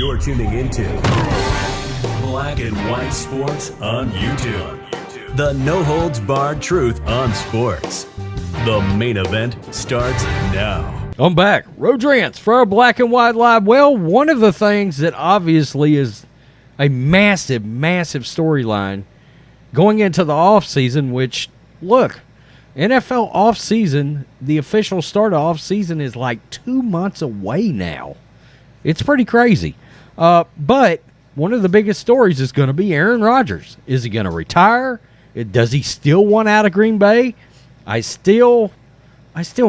You're tuning into Black and White Sports on YouTube. The no-holds-barred truth on sports. The main event starts now. I'm back. Rodrance for our Black and White Live. Well, one of the things that obviously is a massive, massive storyline going into the offseason, which, look, NFL offseason, the official start of offseason is like 2 months away now. It's pretty crazy. But one of the biggest stories is going to be Aaron Rodgers. Is he going to retire? Does he still want out of Green Bay? I still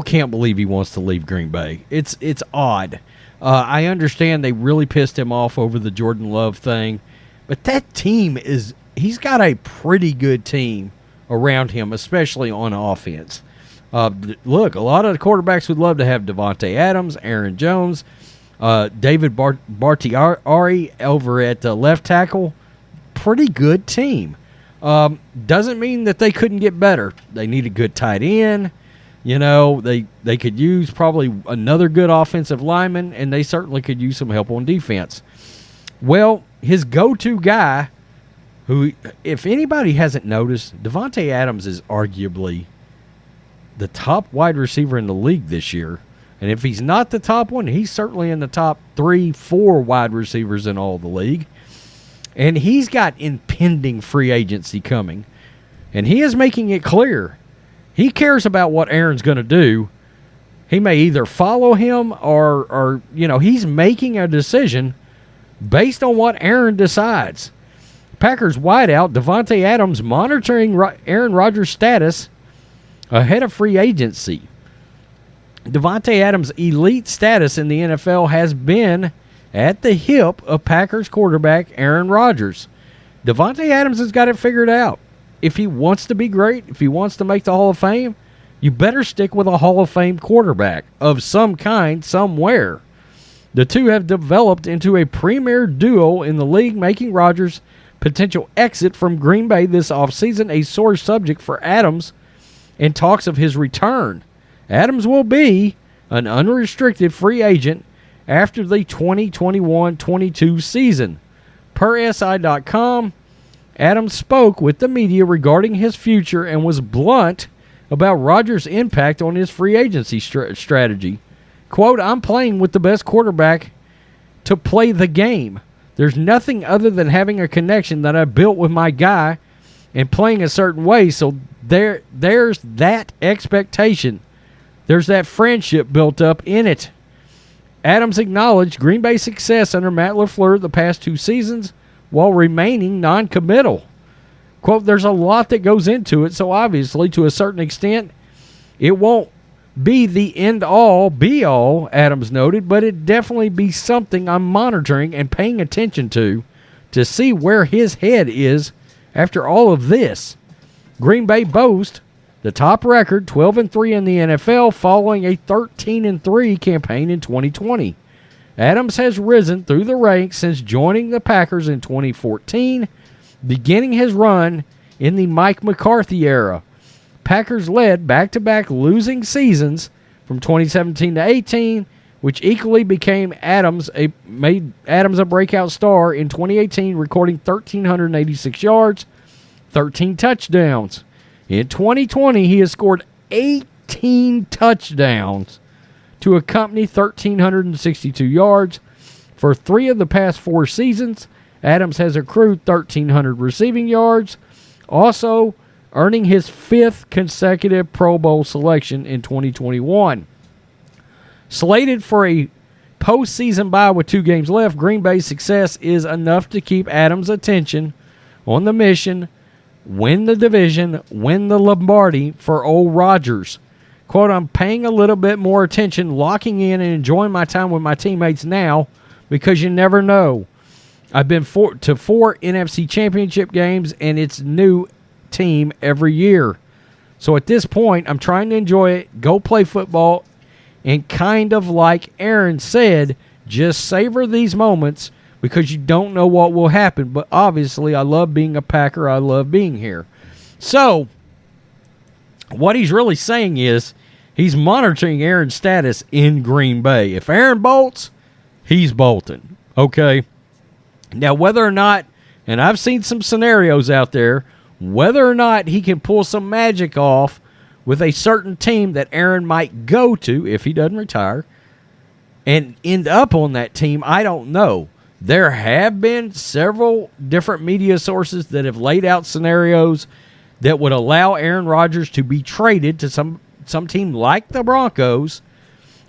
can't believe he wants to leave Green Bay. It's odd. I understand they really pissed him off over the Jordan Love thing, but that team he's got a pretty good team around him, especially on offense. Look, a lot of the quarterbacks would love to have Devante Adams, Aaron Jones, David Bakhtiari over at left tackle. Pretty good team. Doesn't mean that they couldn't get better. They need a good tight end. You know, they could use probably another good offensive lineman, and they certainly could use some help on defense. Well, his go-to guy, who, if anybody hasn't noticed, Davante Adams is arguably the top wide receiver in the league this year. And if he's not the top one, he's certainly in the top 3-4 wide receivers in all the league. And he's got impending free agency coming. And he is making it clear he cares about what Aaron's going to do. He may either follow him or he's making a decision based on what Aaron decides. Packers wideout Devante Adams monitoring Aaron Rodgers' status ahead of free agency. Devante Adams' elite status in the NFL has been at the hip of Packers quarterback Aaron Rodgers. Devante Adams has got it figured out. If he wants to be great, if he wants to make the Hall of Fame, you better stick with a Hall of Fame quarterback of some kind somewhere. The two have developed into a premier duo in the league, making Rodgers' potential exit from Green Bay this offseason a sore subject for Adams and talks of his return. Adams will be an unrestricted free agent after the 2021-22 season. Per SI.com, Adams spoke with the media regarding his future and was blunt about Rodgers' impact on his free agency strategy. Quote, "I'm playing with the best quarterback to play the game. There's nothing other than having a connection that I built with my guy and playing a certain way, so there's that expectation. There's that friendship built up in it." Adams acknowledged Green Bay's success under Matt LaFleur the past 2 seasons while remaining non-committal. Quote, "There's a lot that goes into it, so obviously, to a certain extent, it won't be the end-all, be-all," Adams noted, "but it definitely be something I'm monitoring and paying attention to see where his head is after all of this." Green Bay boasts the top record, 12-3 in the NFL, following a 13-3 campaign in 2020. Adams has risen through the ranks since joining the Packers in 2014, beginning his run in the Mike McCarthy era. Packers led back-to-back losing seasons from 2017 to 18, which equally became made Adams a breakout star in 2018, recording 1,386 yards, 13 touchdowns. In 2020, he has scored 18 touchdowns to accompany 1,362 yards. For 3 of the past 4 seasons, Adams has accrued 1,300 receiving yards, also earning his 5th consecutive Pro Bowl selection in 2021. Slated for a postseason bye with 2 games left, Green Bay's success is enough to keep Adams' attention on the mission: win the division, win the Lombardi for old Rodgers. Quote, "I'm paying a little bit more attention, locking in and enjoying my time with my teammates now because you never know. I've been to 4 NFC championship games, and it's new team every year. So at this point, I'm trying to enjoy it, go play football, and kind of like Aaron said, just savor these moments because you don't know what will happen. But obviously, I love being a Packer. I love being here." So what he's really saying is he's monitoring Aaron's status in Green Bay. If Aaron bolts, he's bolting. Okay. Now, whether or not, and I've seen some scenarios out there, whether or not he can pull some magic off with a certain team that Aaron might go to if he doesn't retire and end up on that team, I don't know. There have been several different media sources that have laid out scenarios that would allow Aaron Rodgers to be traded to some team like the Broncos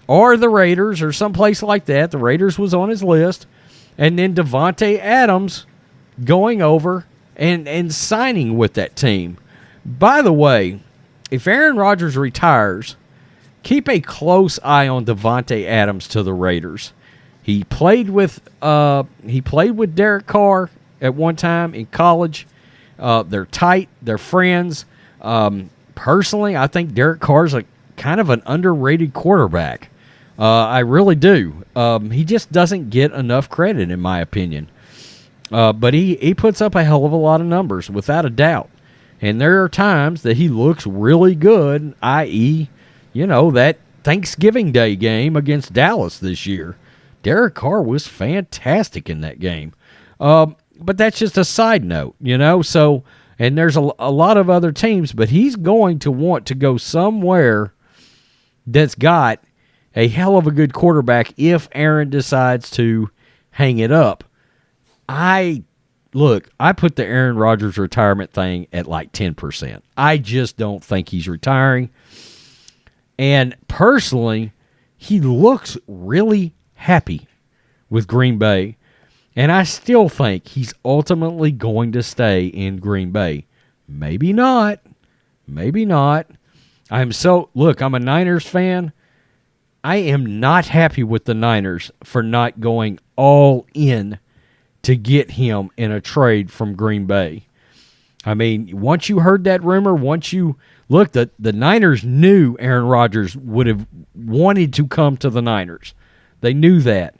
or the Raiders or someplace like that. The Raiders was on his list. And then Devante Adams going over and signing with that team. By the way, if Aaron Rodgers retires, keep a close eye on Davante Adams to the Raiders. He played with Derek Carr at one time in college. They're tight. They're friends. Personally, I think Derek Carr's a kind of an underrated quarterback. I really do. He just doesn't get enough credit, in my opinion. But he puts up a hell of a lot of numbers, without a doubt. And there are times that he looks really good, i.e., that Thanksgiving Day game against Dallas this year. Derek Carr was fantastic in that game. But that's just a side note, So, and there's a lot of other teams, but he's going to want to go somewhere that's got a hell of a good quarterback if Aaron decides to hang it up. I put the Aaron Rodgers retirement thing at like 10%. I just don't think he's retiring. And personally, he looks really happy with Green Bay. And I still think he's ultimately going to stay in Green Bay. Maybe not. Maybe not. I'm a Niners fan. I am not happy with the Niners for not going all in to get him in a trade from Green Bay. I mean, once you heard that rumor, the Niners knew Aaron Rodgers would have wanted to come to the Niners. They knew that.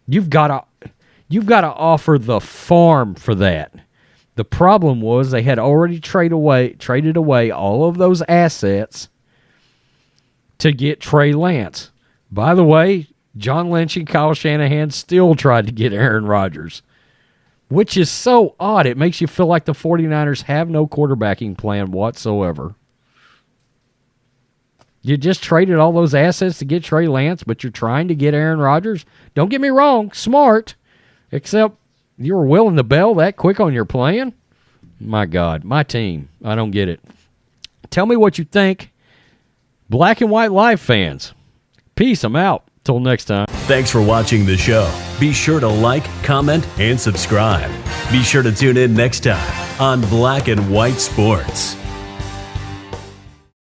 You've got to offer the farm for that. The problem was they had already traded away all of those assets to get Trey Lance. By the way, John Lynch and Kyle Shanahan still tried to get Aaron Rodgers, which is so odd. It makes you feel like the 49ers have no quarterbacking plan whatsoever. You just traded all those assets to get Trey Lance, but you're trying to get Aaron Rodgers? Don't get me wrong, smart, except you were willing to bail that quick on your plan? My God, my team. I don't get it. Tell me what you think, Black and White Live fans. Peace. I'm out. Till next time. Thanks for watching the show. Be sure to like, comment, and subscribe. Be sure to tune in next time on Black and White Sports.